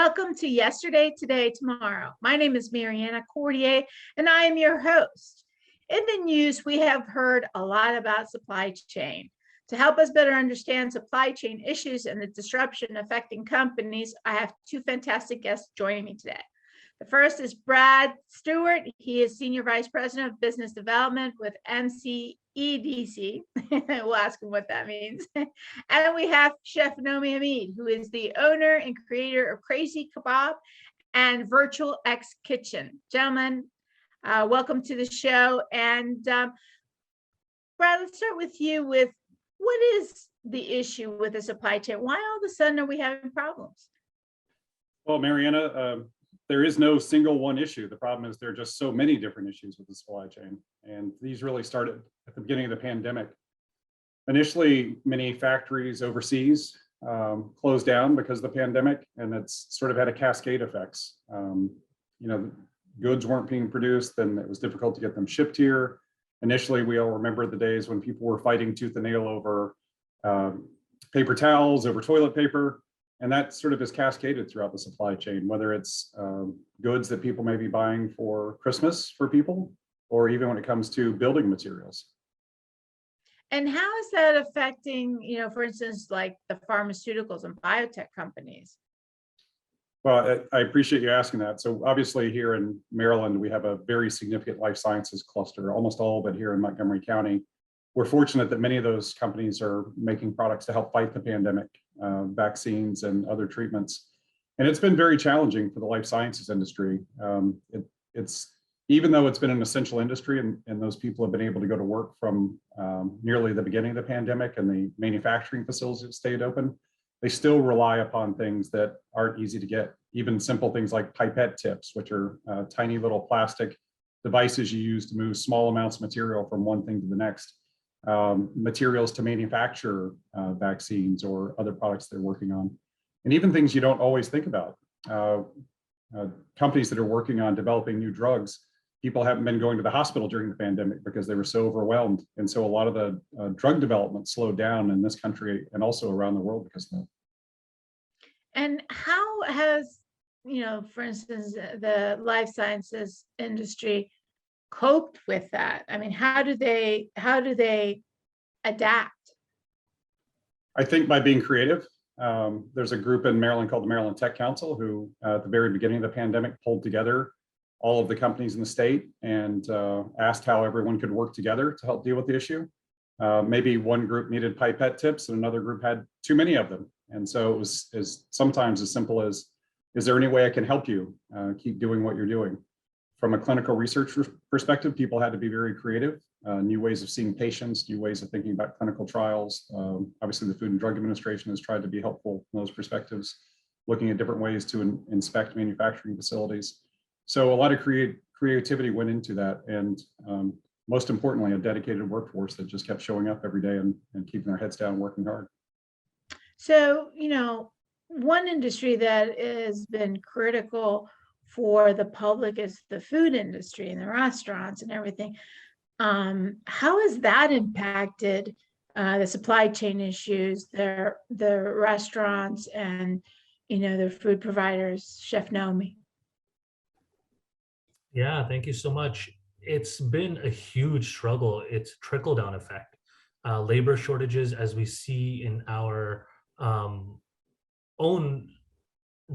Welcome to Yesterday, Today, Tomorrow. My name is Mariana Cordier, and I am your host. In the news, we have heard a lot about supply chain. To help us better understand supply chain issues and the disruption affecting companies, I have two fantastic guests joining me today. The first is Brad Stewart. He is Senior Vice President of Business Development with MCEDC. We'll ask him what that means. And we have Chef Nomi Hamid, who is the owner and creator of Crazy Kebab and Virtual X Kitchen. Gentlemen, welcome to the show. And Brad, let's start with you with what is the issue with the supply chain? Why all of a sudden are we having problems? Well, Mariana, there is no single one issue. The problem is there are just so many different issues with the supply chain. And these really started at the beginning of the pandemic. Initially, many factories overseas closed down because of the pandemic, and it's sort of had a cascade effects. Goods weren't being produced, then it was difficult to get them shipped here. Initially, we all remember the days when people were fighting tooth and nail over paper towels, over toilet paper. And that sort of is cascaded throughout the supply chain, whether it's goods that people may be buying for Christmas for people, or even when it comes to building materials. And how is that affecting, for instance, like the pharmaceuticals and biotech companies? Well, I appreciate you asking that. So obviously here in Maryland, we have a very significant life sciences cluster, almost all of it here in Montgomery County. We're fortunate that many of those companies are making products to help fight the pandemic, vaccines and other treatments. And it's been very challenging for the life sciences industry. It's even though it's been an essential industry and those people have been able to go to work from nearly the beginning of the pandemic and the manufacturing facilities that stayed open, they still rely upon things that aren't easy to get. Even simple things like pipette tips, which are tiny little plastic devices you use to move small amounts of material from one thing to the next. Materials to manufacture vaccines or other products they're working on, and even things you don't always think about. Companies that are working on developing new drugs, people haven't been going to the hospital during the pandemic because they were so overwhelmed, and so a lot of the drug development slowed down in this country and also around the world because of that. And how has, for instance, the life sciences industry coped with that? I mean, how do they adapt? I think by being creative. There's a group in Maryland called the Maryland Tech Council who at the very beginning of the pandemic pulled together all of the companies in the state and asked how everyone could work together to help deal with the issue. Maybe one group needed pipette tips and another group had too many of them. And so it was sometimes as simple as, is there any way I can help you keep doing what you're doing? From a clinical research perspective, people had to be very creative, new ways of seeing patients, new ways of thinking about clinical trials. Obviously, the Food and Drug Administration has tried to be helpful in those perspectives, looking at different ways to inspect manufacturing facilities. So a lot of creativity went into that, and most importantly, a dedicated workforce that just kept showing up every day and keeping their heads down, working hard. So, one industry that has been critical for the public is the food industry and the restaurants and everything. How has that impacted the supply chain issues, the restaurants and their food providers? Chef Nomi. Yeah, thank you so much. It's been a huge struggle. It's trickle-down effect. Labor shortages, as we see in our own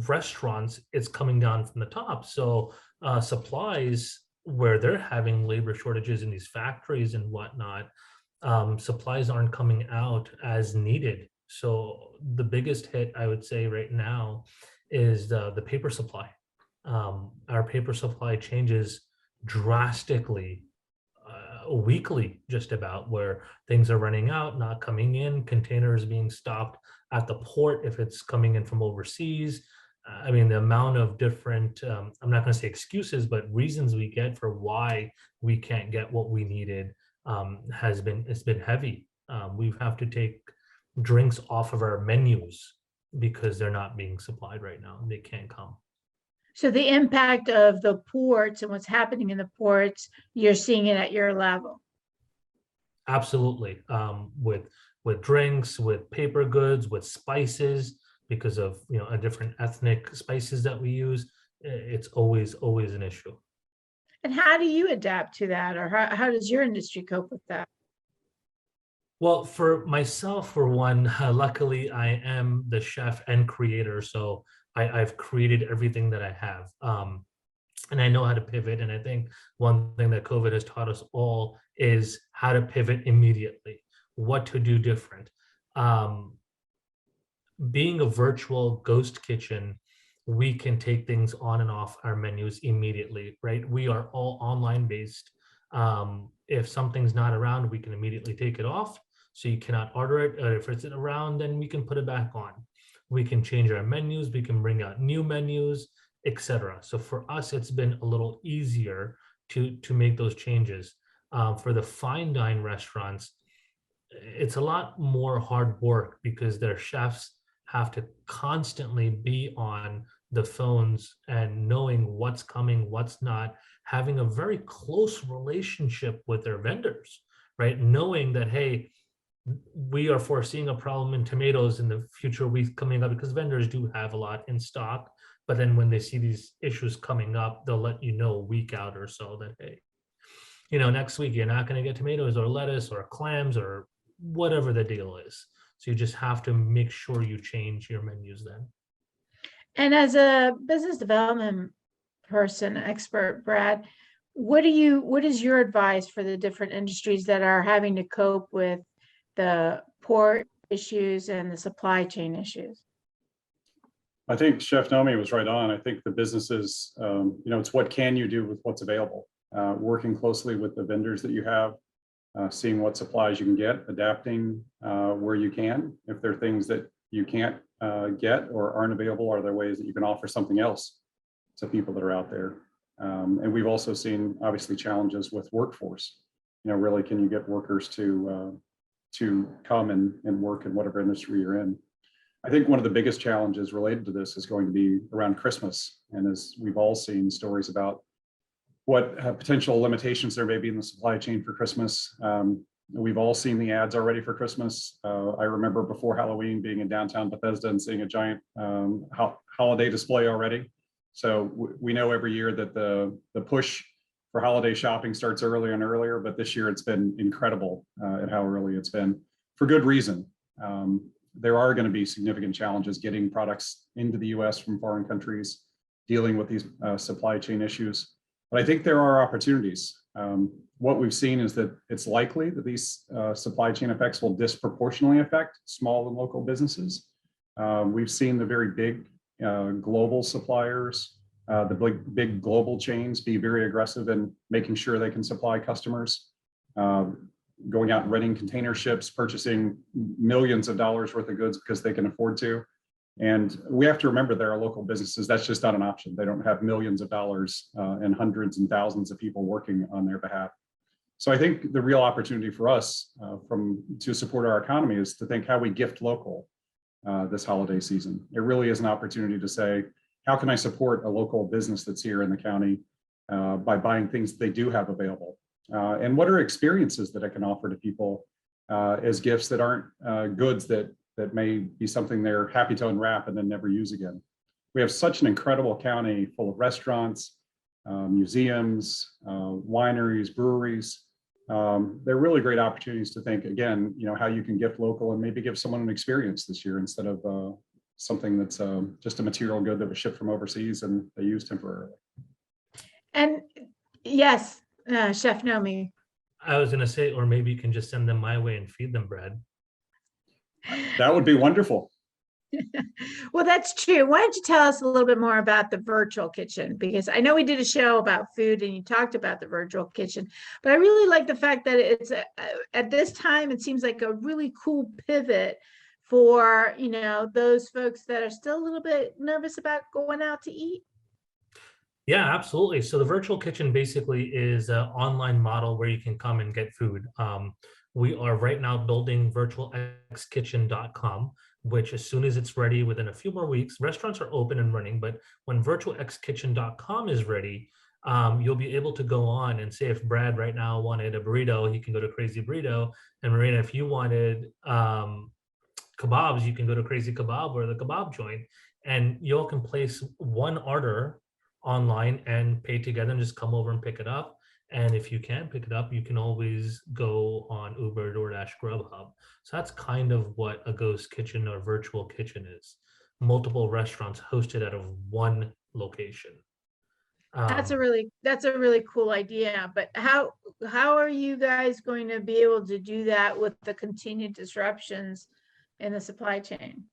restaurants, it's coming down from the top. So supplies, where they're having labor shortages in these factories and whatnot, supplies aren't coming out as needed. So the biggest hit, I would say right now, is the paper supply. Our paper supply changes drastically weekly, just about, where things are running out, not coming in, containers being stopped at the port if it's coming in from overseas. I mean, the amount of different, I'm not going to say excuses, but reasons we get for why we can't get what we needed it's been heavy. We have to take drinks off of our menus because they're not being supplied right now. They can't come. So the impact of the ports and what's happening in the ports, you're seeing it at your level. Absolutely. With drinks, with paper goods, with spices, because of a different ethnic spices that we use. It's always an issue. And how do you adapt to that, or how does your industry cope with that? Well, for myself, for one, luckily I am the chef and creator, so I've created everything that I have, and I know how to pivot. And I think one thing that COVID has taught us all is how to pivot immediately, what to do different. Um, Being a virtual ghost kitchen, we can take things on and off our menus immediately, right? We are all online based. If something's not around, we can immediately take it off. So you cannot order it. If it's around, then we can put it back on. We can change our menus. We can bring out new menus, etc. So for us, it's been a little easier to make those changes. For the fine dine restaurants, it's a lot more hard work because their chefs have to constantly be on the phones and knowing what's coming, what's not, having a very close relationship with their vendors, right? Knowing that, hey, we are foreseeing a problem in tomatoes in the future weeks coming up, because vendors do have a lot in stock. But then when they see these issues coming up, they'll let you know a week out or so that, hey, next week you're not going to get tomatoes or lettuce or clams or whatever the deal is. So you just have to make sure you change your menus then. And as a business development person, expert, Brad, what is your advice for the different industries that are having to cope with the port issues and the supply chain issues? I think Chef Nomi was right on. I think the businesses, it's what can you do with what's available? Working closely with the vendors that you have, seeing what supplies you can get, adapting where you can. If there are things that you can't get or aren't available, are there ways that you can offer something else to people that are out there? And we've also seen, obviously, challenges with workforce. Really, can you get workers to come and work in whatever industry you're in? I think one of the biggest challenges related to this is going to be around Christmas. And as we've all seen stories about what potential limitations there may be in the supply chain for Christmas. We've all seen the ads already for Christmas. I remember before Halloween being in downtown Bethesda and seeing a giant holiday display already. So we know every year that the push for holiday shopping starts earlier and earlier, but this year it's been incredible at how early it's been, for good reason. There are going to be significant challenges getting products into the US from foreign countries, dealing with these supply chain issues. But I think there are opportunities. What we've seen is that it's likely that these supply chain effects will disproportionately affect small and local businesses. We've seen the very big global suppliers, the big global chains be very aggressive in making sure they can supply customers, going out and renting container ships, purchasing millions of dollars worth of goods because they can afford to. And we have to remember there are local businesses, that's just not an option. They don't have millions of dollars and hundreds and thousands of people working on their behalf. So I think the real opportunity for us to support our economy is to think how we gift local this holiday season. It really is an opportunity to say, how can I support a local business that's here in the county by buying things they do have available? And what are experiences that I can offer to people as gifts that aren't goods that may be something they're happy to unwrap and then never use again. We have such an incredible county full of restaurants, museums, wineries, breweries. They're really great opportunities to think again, how you can gift local and maybe give someone an experience this year instead of something that's just a material good that was shipped from overseas and they used temporarily. And yes, Chef Nomi. I was going to say, or maybe you can just send them my way and feed them bread. That would be wonderful. Well, that's true. Why don't you tell us a little bit more about the virtual kitchen? Because I know we did a show about food and you talked about the virtual kitchen, but I really like the fact that it's at this time, it seems like a really cool pivot for, those folks that are still a little bit nervous about going out to eat. Yeah, absolutely. So the virtual kitchen basically is an online model where you can come and get food. We are right now building virtualxkitchen.com, which as soon as it's ready, within a few more weeks, restaurants are open and running, but when virtualxkitchen.com is ready, you'll be able to go on and say if Brad right now wanted a burrito, he can go to Crazy Burrito. And Marina, if you wanted kebabs, you can go to Crazy Kebab or the kebab joint, and you all can place one order online and pay together and just come over and pick it up. And if you can't pick it up, you can always go on Uber, DoorDash, Grubhub. So that's kind of what a ghost kitchen or virtual kitchen is. Multiple restaurants hosted out of one location. That's a really cool idea, but how are you guys going to be able to do that with the continued disruptions in the supply chain?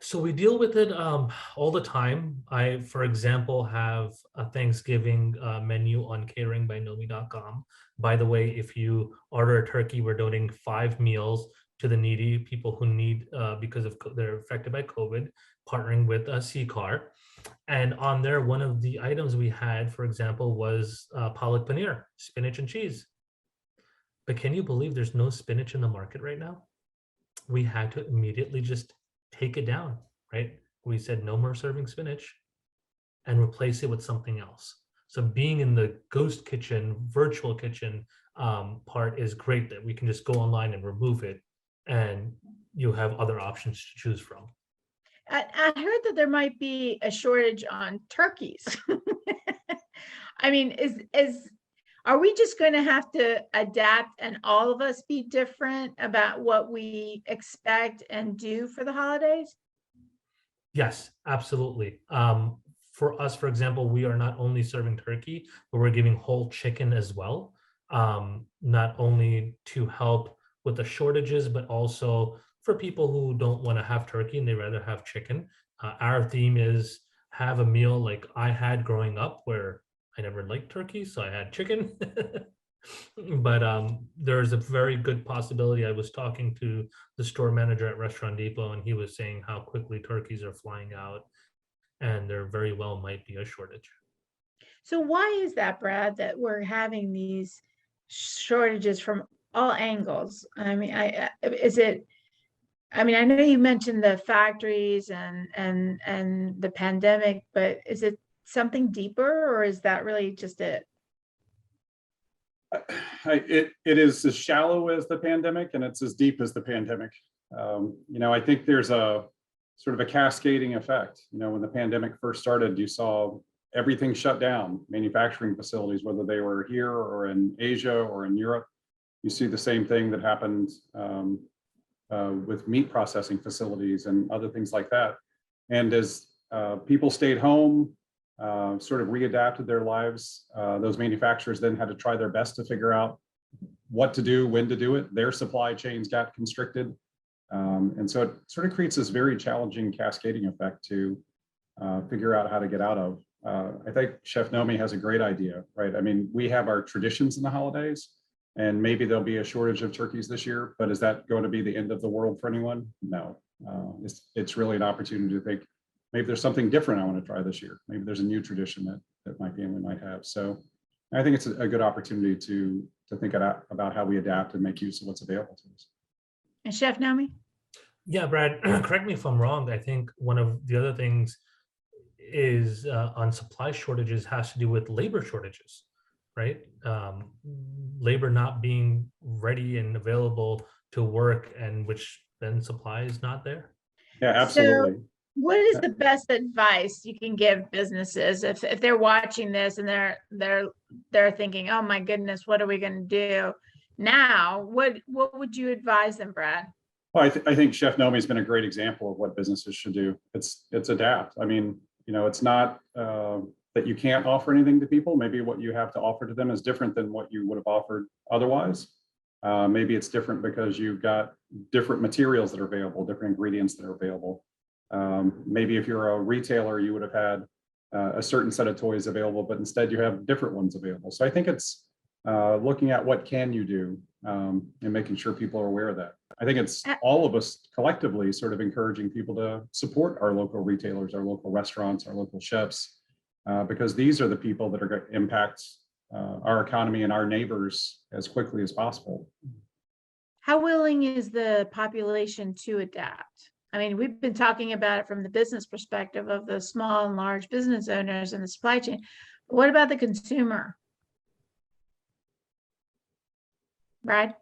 So we deal with it all the time. I, for example, have a Thanksgiving menu on cateringbynomi.com. By the way, if you order a turkey, we're donating 5 meals to the needy, people who need because of they're affected by COVID, partnering with CCAR. And on there, one of the items we had, for example, was palak paneer, spinach and cheese. But can you believe there's no spinach in the market right now? We had to immediately just take it down, right? We said no more serving spinach and replace it with something else. So being in the ghost kitchen, virtual kitchen part is great, that we can just go online and remove it, and you have other options to choose from. I heard that there might be a shortage on turkeys. I mean, are we just going to have to adapt and all of us be different about what we expect and do for the holidays? Yes, absolutely. For us, for example, we are not only serving turkey, but we're giving whole chicken as well, not only to help with the shortages, but also for people who don't want to have turkey and they rather have chicken. Our theme is have a meal like I had growing up, where I never liked turkey, so I had chicken. But there's a very good possibility. I was talking to the store manager at Restaurant Depot, and he was saying how quickly turkeys are flying out, and there very well might be a shortage. So why is that, Brad, that we're having these shortages from all angles? I mean, I mean, I know you mentioned the factories and the pandemic, but is it something deeper, or is that really just it? It is as shallow as the pandemic, and it's as deep as the pandemic. I think there's a sort of a cascading effect. When the pandemic first started, you saw everything shut down, manufacturing facilities, whether they were here or in Asia or in Europe. You see the same thing that happened with meat processing facilities and other things like that. And as people stayed home, sort of readapted their lives, those manufacturers then had to try their best to figure out what to do, when to do it. Their supply chains got constricted. And so it sort of creates this very challenging cascading effect to figure out how to get out of. I think Chef Nomi has a great idea, right? I mean, we have our traditions in the holidays, and maybe there'll be a shortage of turkeys this year, but is that going to be the end of the world for anyone? No. It's really an opportunity to think, maybe there's something different I want to try this year. Maybe there's a new tradition that my family might have. So I think it's a good opportunity to think about how we adapt and make use of what's available to us. And Chef Nomi? Yeah, Brad, correct me if I'm wrong. I think one of the other things is on supply shortages has to do with labor shortages, right? Labor not being ready and available to work, and which then supply is not there. Yeah, absolutely. So what is the best advice you can give businesses if they're watching this and they're thinking, oh my goodness, what are we going to do now? What would you advise them, Brad? Well, I think Chef Nomi has been a great example of what businesses should do. It's adapt. I mean, it's not that you can't offer anything to people. Maybe what you have to offer to them is different than what you would have offered otherwise. Maybe it's different because you've got different materials that are available, different ingredients that are available. Maybe if you're a retailer, you would have had a certain set of toys available, but instead you have different ones available. So I think it's looking at what can you do and making sure people are aware of that. I think it's all of us collectively sort of encouraging people to support our local retailers, our local restaurants, our local chefs, because these are the people that are going to impact our economy and our neighbors as quickly as possible. How willing is the population to adapt? I mean, we've been talking about it from the business perspective of the small and large business owners in the supply chain. What about the consumer? Brad?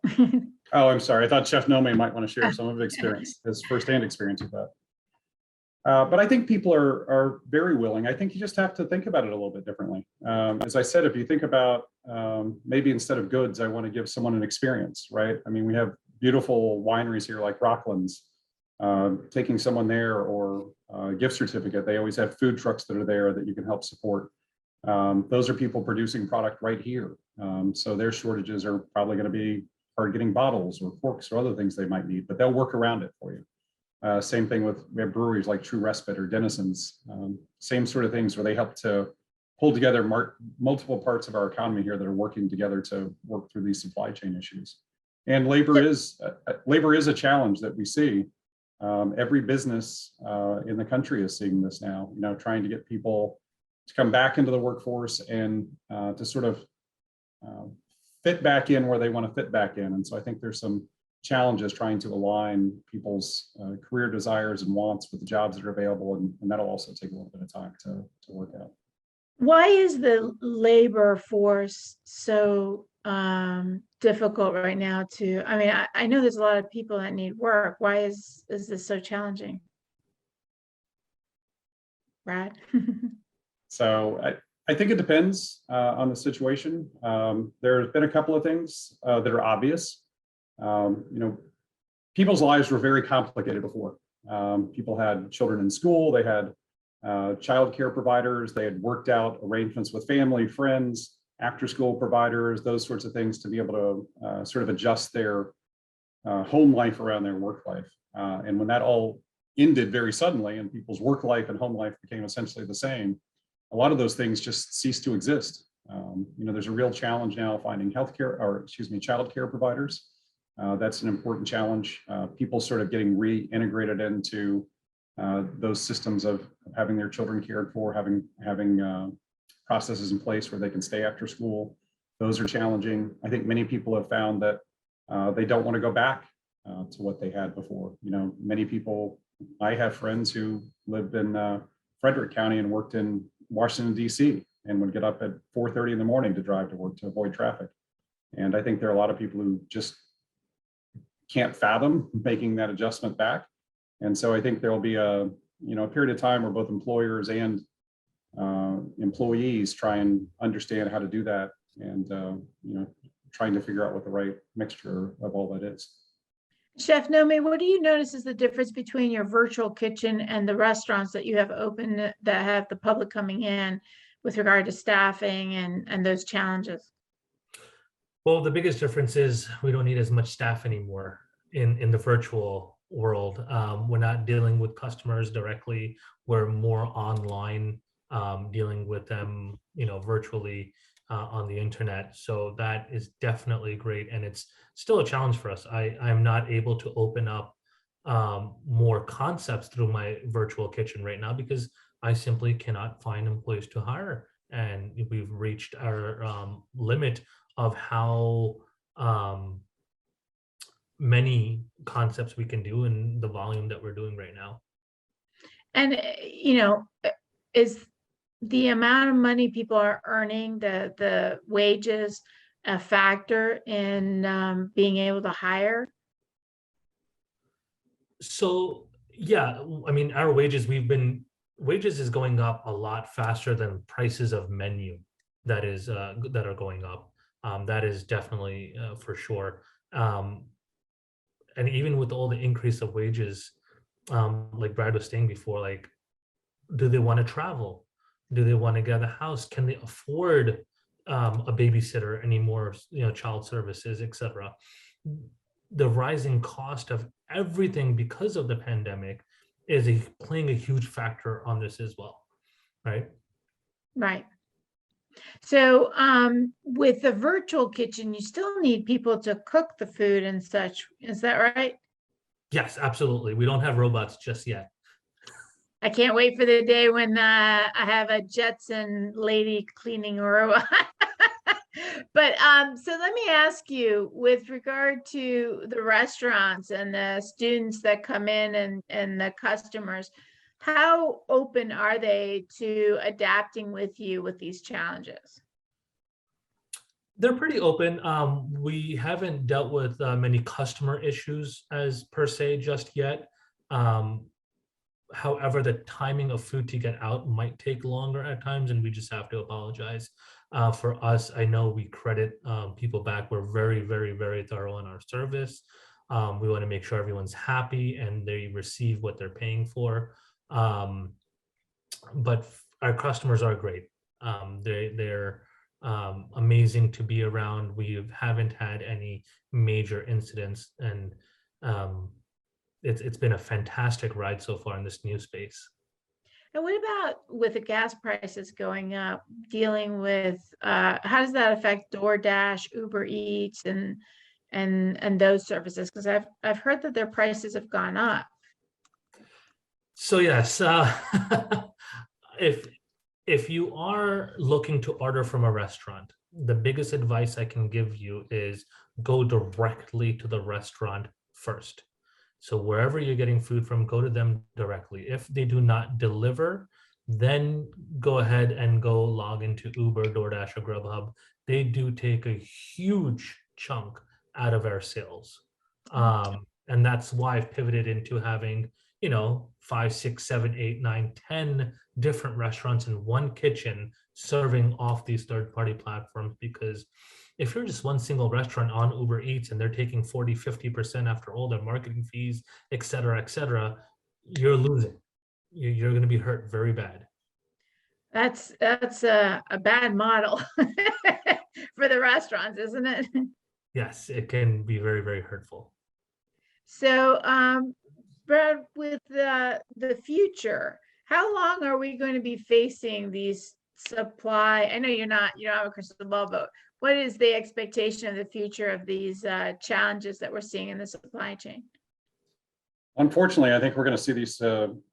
Oh, I'm sorry. I thought Chef Nome might want to share some of his experience, his firsthand experience with that. But I think people are very willing. I think you just have to think about it a little bit differently. As I said, if you think about maybe instead of goods, I want to give someone an experience, right? I mean, we have beautiful wineries here like Rocklands. Taking someone there or a gift certificate, they always have food trucks that are there that you can help support. Those are people producing product right here. So their shortages are probably going to be hard getting bottles or forks or other things they might need, but they'll work around it for you. Same thing with, we have breweries like True Respite or Denizens, same sort of things where they help to pull together multiple parts of our economy here that are working together to work through these supply chain issues. And labor is a challenge that we see. Every business in the country is seeing this now, you know, trying to get people to come back into the workforce and to sort of fit back in where they want to fit back in. And so I think there's some challenges trying to align people's career desires and wants with the jobs that are available. And that'll also take a little bit of time to work out. Why is the labor force so difficult right now to, I mean, I know there's a lot of people that need work. Why is this so challenging? Brad? So I think it depends on the situation. There's been a couple of things that are obvious. You know, people's lives were very complicated before. People had children in school, they had childcare providers, they had worked out arrangements with family, friends, after school providers, those sorts of things to be able to sort of adjust their home life around their work life. And when that all ended very suddenly and people's work life and home life became essentially the same, a lot of those things just ceased to exist. You know, there's a real challenge now finding childcare providers. That's an important challenge. People sort of getting reintegrated into those systems of having their children cared for, having processes in place where they can stay after school. Those are challenging. I think many people have found that they don't want to go back to what they had before. You know, many people, I have friends who lived in Frederick County and worked in Washington, D.C. and would get up at 4:30 in the morning to drive to work to avoid traffic. And I think there are a lot of people who just can't fathom making that adjustment back. And so I think there will be a period of time where both employers and employees try and understand how to do that, and trying to figure out what the right mixture of all that is. Chef Nome, what do you notice is the difference between your virtual kitchen and the restaurants that you have open that have the public coming in with regard to staffing and those challenges? Well, the biggest difference is we don't need as much staff anymore in the virtual world. We're not dealing with customers directly. We're more online, dealing with them, virtually on the internet. So that is definitely great. And it's still a challenge for us. I'm not able to open up more concepts through my virtual kitchen right now because I simply cannot find employees to hire. And we've reached our limit of how many concepts we can do in the volume that we're doing right now. And, is the amount of money people are earning, the wages, a factor in being able to hire? So, yeah, I mean, our wages is going up a lot faster than prices of menu that are going up. That is definitely for sure. And even with all the increase of wages, like Brad was saying before, like, do they want to travel? Do they want to get a house? Can they afford a babysitter anymore? Child services, etc. The rising cost of everything because of the pandemic is playing a huge factor on this as well, right? Right. So with the virtual kitchen, you still need people to cook the food and such. Is that right? Yes, absolutely. We don't have robots just yet. I can't wait for the day when I have a Jetson lady cleaning a robot. But so let me ask you, with regard to the restaurants and the students that come in and the customers, how open are they to adapting with you with these challenges? They're pretty open. We haven't dealt with many customer issues as per se just yet. Um, However, the timing of food to get out might take longer at times, and we just have to apologize. For us, I know we credit people back. We're very, very, very thorough in our service. We want to make sure everyone's happy and they receive what they're paying for. But our customers are great. They're amazing to be around. We haven't had any major incidents, and it's been a fantastic ride so far in this new space. And what about with the gas prices going up, dealing with, how does that affect DoorDash, Uber Eats, and those services? Because I've heard that their prices have gone up. So yes, if you are looking to order from a restaurant, the biggest advice I can give you is go directly to the restaurant first. So wherever you're getting food from, go to them directly. If they do not deliver, then go ahead and go log into Uber, DoorDash, or Grubhub. They do take a huge chunk out of our sales. And that's why I've pivoted into having, 5, 6, 7, 8, 9, 10 different restaurants in one kitchen serving off these third-party platforms. Because if you're just one single restaurant on Uber Eats and they're taking 40, 50% after all their marketing fees, et cetera, you're losing. You're going to be hurt very bad. That's a bad model for the restaurants, isn't it? Yes, it can be very, very hurtful. So, Brad, with the future, how long are we going to be facing these supply? I know you don't have a crystal ball, but what is the expectation of the future of these challenges that we're seeing in the supply chain? Unfortunately, I think we're going to see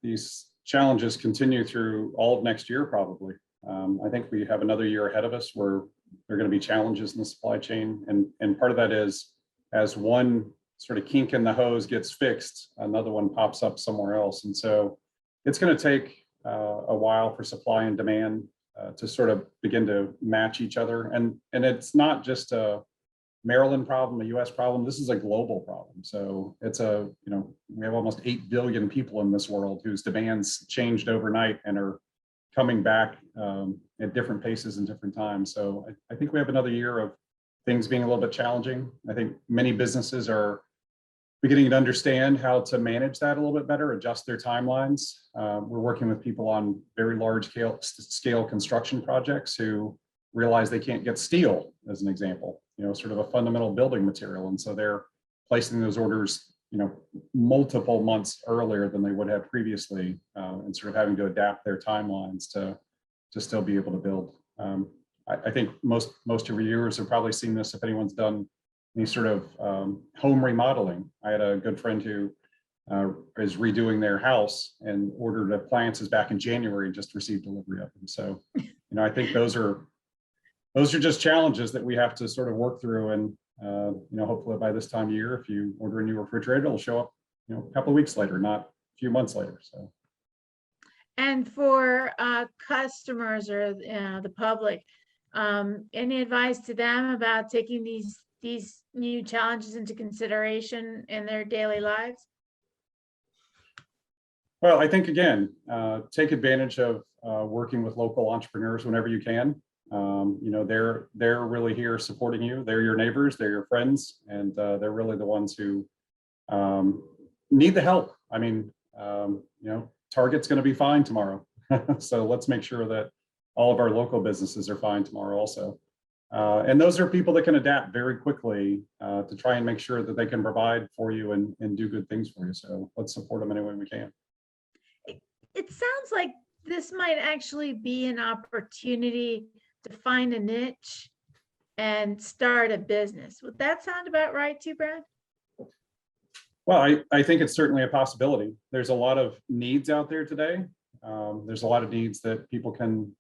these challenges continue through all of next year, probably. I think we have another year ahead of us where there are going to be challenges in the supply chain. And part of that is, as one sort of kink in the hose gets fixed, another one pops up somewhere else. And so it's going to take a while for supply and demand to sort of begin to match each other. And it's not just a Maryland problem, a US problem. This is a global problem. So it's we have almost 8 billion people in this world whose demands changed overnight and are coming back at different paces and different times. So I think we have another year of things being a little bit challenging. I think many businesses are beginning to understand how to manage that a little bit better, adjust their timelines. We're working with people on very large scale construction projects who realize they can't get steel, as an example, sort of a fundamental building material. And so they're placing those orders, multiple months earlier than they would have previously, and sort of having to adapt their timelines to still be able to build. I think most of your viewers have probably seen this if anyone's done any sort of home remodeling. I had a good friend who is redoing their house and ordered appliances back in January and just received delivery of them. So, I think those are just challenges that we have to sort of work through. And, hopefully by this time of year, if you order a new refrigerator, it'll show up, a couple of weeks later, not a few months later. So. And for customers or the public, any advice to them about taking these new challenges into consideration in their daily lives? Well, I think, again, take advantage of working with local entrepreneurs whenever you can. They're really here supporting you. They're your neighbors, they're your friends, and they're really the ones who need the help. I mean, Target's going to be fine tomorrow. So let's make sure that all of our local businesses are fine tomorrow also. And those are people that can adapt very quickly to try and make sure that they can provide for you and do good things for you. So let's support them any way we can. It sounds like this might actually be an opportunity to find a niche and start a business. Would that sound about right too, Brad? Well, I think it's certainly a possibility. There's a lot of needs out there today. There's a lot of needs that people can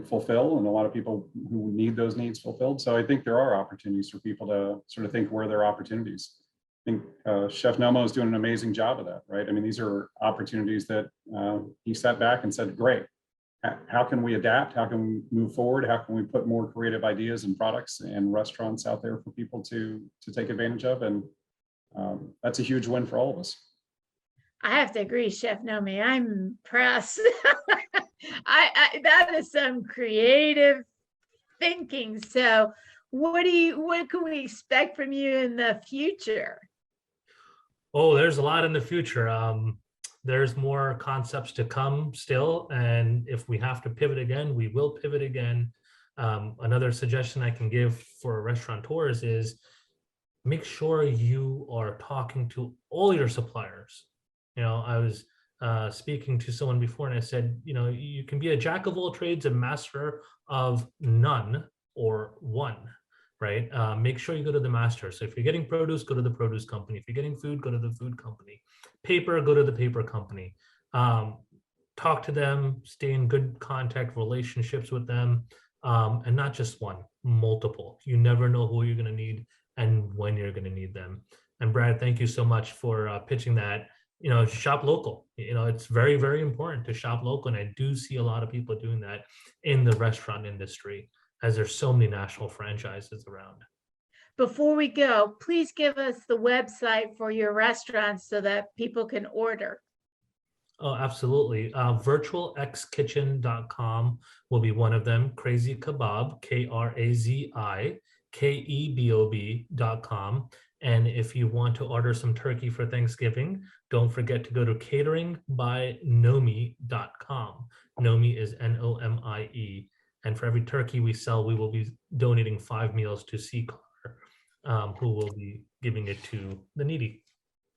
fulfill, and a lot of people who need those needs fulfilled. So I think there are opportunities for people to sort of think where there are opportunities. I think Chef Nomo is doing an amazing job of that, right? I mean, these are opportunities that he sat back and said, great, how can we adapt? How can we move forward? How can we put more creative ideas and products and restaurants out there for people to take advantage of? And that's a huge win for all of us. I have to agree, Chef Nomi. I'm impressed. That is some creative thinking. So what can we expect from you in the future? Oh, there's a lot in the future. There's more concepts to come still. And if we have to pivot again, we will pivot again. Another suggestion I can give for restaurateurs is make sure you are talking to all your suppliers. I was speaking to someone before and I said, you can be a jack of all trades and master of none or one, right? Make sure you go to the master. So if you're getting produce, go to the produce company. If you're getting food, go to the food company. Paper, go to the paper company. Talk to them, stay in good contact relationships with them, and not just one, multiple. You never know who you're going to need and when you're going to need them. And Brad, thank you so much for pitching that. Shop local. It's very, very important to shop local. And I do see a lot of people doing that in the restaurant industry, as there's so many national franchises around. Before we go, please give us the website for your restaurants so that people can order. Oh, absolutely. Virtualxkitchen.com will be one of them. Crazy Kebab, KrazikEbob.com. And if you want to order some turkey for Thanksgiving, don't forget to go to cateringbynomie.com. Nomi is Nomie. And for every turkey we sell, we will be donating 5 meals to Sea Color, who will be giving it to the needy.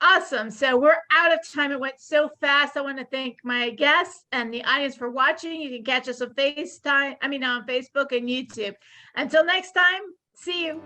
Awesome. So we're out of time. It went so fast. I want to thank my guests and the audience for watching. You can catch us on Facebook and YouTube. Until next time, see you.